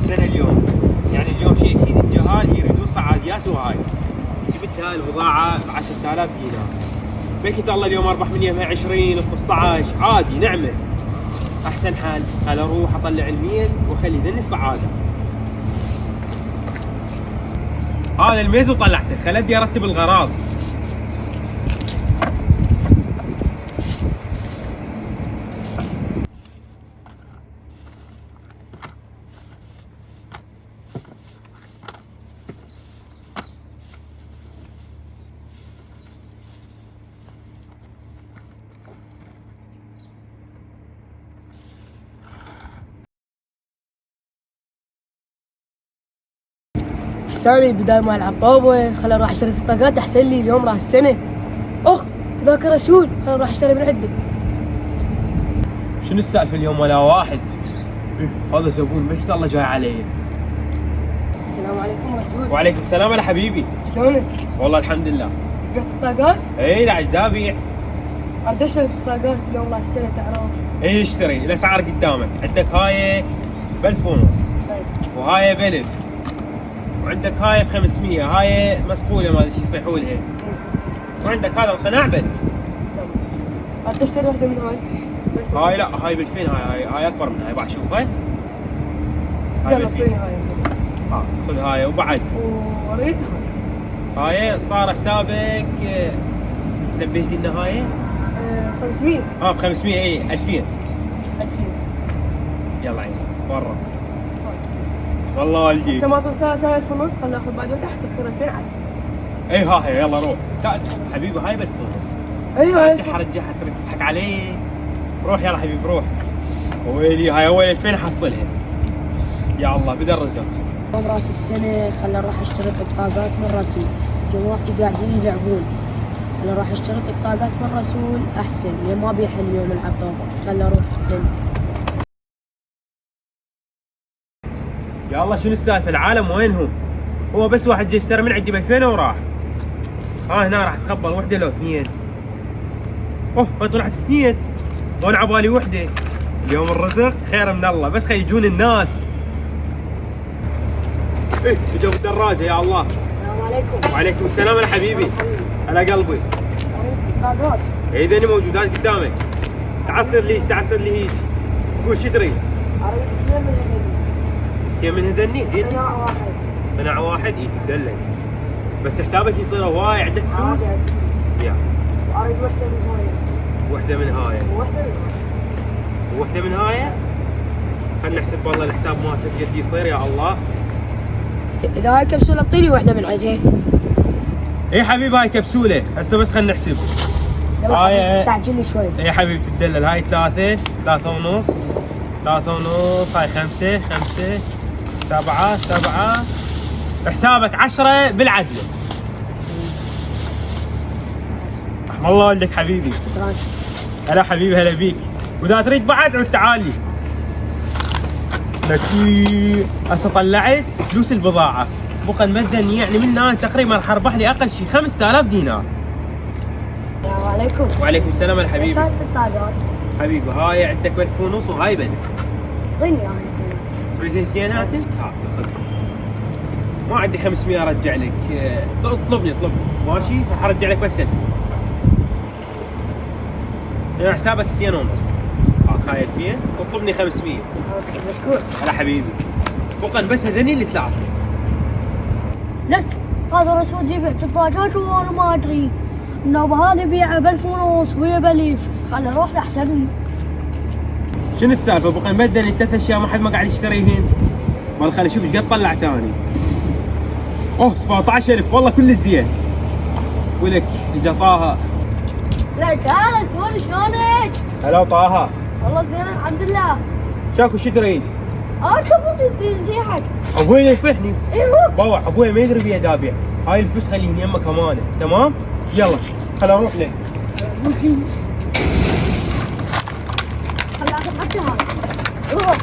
السنه اليوم، يعني اليوم شيء اكيد الجهال يريدون صعاديات وهاي. جبت هاي البضاعه ب 10000 دينار. بكيت الله اليوم اربح من يمها 20 15 عادي نعمه. احسن حل خل اروح اطلع الميز واخلي ذني الصعاده. هذا الميز وطلعته، خل ابدي ارتب الغراض. حساني بدال ما العب طوبه خل اروح اشتري الطاقات احسن لي اليوم راس السنه. هذاك رسول خل اروح اشتري من عنده. شنو السالفه اليوم ولا واحد؟ هذا زبون بكيت الله جاي علي. السلام عليكم رسول. وعليكم السلام يا حبيبي. شلونك؟ والله الحمد لله. بعت الطاقات؟ اي لا عاد ابيع. عاد اشتري الطاقات اليوم راس السنه تعرف. اي اشتري الاسعار قدامك، عندك هاي ب 1000 ونص وهاي ب 1000 وعندك هاي ب 500، هاي مسقوله ما ادري ايش يصيحوا لها، وعندك هذا القناع ب 1000. عاد تشتري واحده من هاي؟ هاي لا هاي ب 2000، هاي اكبر من هاي. بعد شوف هاي يلا اعطيني هاي. خذ هاي وبعد وريتها هاي صار حسابك نبيش قلنا هاي 500. ب 500 اي 2000. 2000 يلا عيني برا. والله والديك هسه ما توصلت هاي 1000 ونص خل اخذ بعد تحت تصير 2000 عاد. اي ها يلا روح. تعال حبيبي هاي ب 1000 ونص. ايوه رجعها تريد تضحك علي. روح يلا حبيبي روح. ويلي هاي اول 2000 احصلها. يا الله بدا الرزق. يوم راس السنة خل اروح اشتري طاقات من رسول، جماعتي قاعدين يلعبون. خل اروح اشتري طاقات من رسول احسن، لان ما بيحل اليوم العب طوبة، خل اروح احسن. يا الله شنو السالفه؟ العالم وينهم؟ هو بس واحد جاي اشترى من عندي ب 2000 وراح. هنا راح تخبل وحده لو اثنين. طلعت اثنين وانا عبالي وحده. اليوم الرزق خير من الله، بس خلي يجون الناس. اجوا بالدراجه يا الله. السلام عليكم. وعليكم السلام يا حبيبي. على قلبي. طاقات. ذني موجودات قدامك. تعصر لي هيك. قول شو تريد؟ اريد اثنين من هذني. من هذني؟ قناع واحد. قناع واحد تدلل. بس حسابك يصير هواي عندك فلوس؟ يا. واريد وحده من هاي. وحدة وحده من هاي. من هاي. خلينا نحسب والله الحساب مالتك قد يصير يا الله. اذا هاي كبسولة اعطيني وحدة من عندي. اي حبيبي هاي كبسوله، هسه بس خلينا نحسب. هاي استعجلني شوي. اي حبيبي تدلل. هاي 3 ونص، 3 ونص، هاي 5 7 حسابك 10 بالعدل. رحم الله والدك حبيبي. شكرا. هلا حبيبي هلا بيك. واذا تريد بعد عود تعالي. لكي هسه طلعت فلوس البضاعه بقى مجاني، يعني من هنا تقريبا راح اربح لي اقل شيء 5000 دينار. السلام عليكم. وعليكم السلام يا حبيبي. شلون الطاقات؟ حبيبي هاي عندك ب 1000 ونص وهاي ب 1000. اعطيني اياها. تريد اثنينات؟ خذ. ما عندي 500 ارجع لك. اطلبني ماشي؟ راح ارجع لك بس 1000. يعني حسابك 2 ونص. هاي 2000 تطلبني 500. اوكي مشكور. هلا حبيبي. بقى بس هذني اللي 3. لك هذا رسول جيب الطاقات وانا ما ادري انه هذا يبيعه ب 1000 ونص ويا ب 1000. خل اروح لاحسن لي. شنو السالفه؟ بقى مبدل 3 اشياء ما حد ما قاعد يشتريهن. والله خليني اشوف ايش قد طلع ثاني. 17000 والله كل زين. ولك جطاها. لك هلا رسول شلونك؟ هلا طاها. والله زين الحمد لله. شاكو شو تريد؟ اركب تنصيحك. ابوي يصيحني. ايوه. بابا ابوي ما يدري بيها دابع. هاي الفلوس خليني يمك امانه، تمام؟ يلا خل اروح لك. خل اخذ حتى هذا. روح.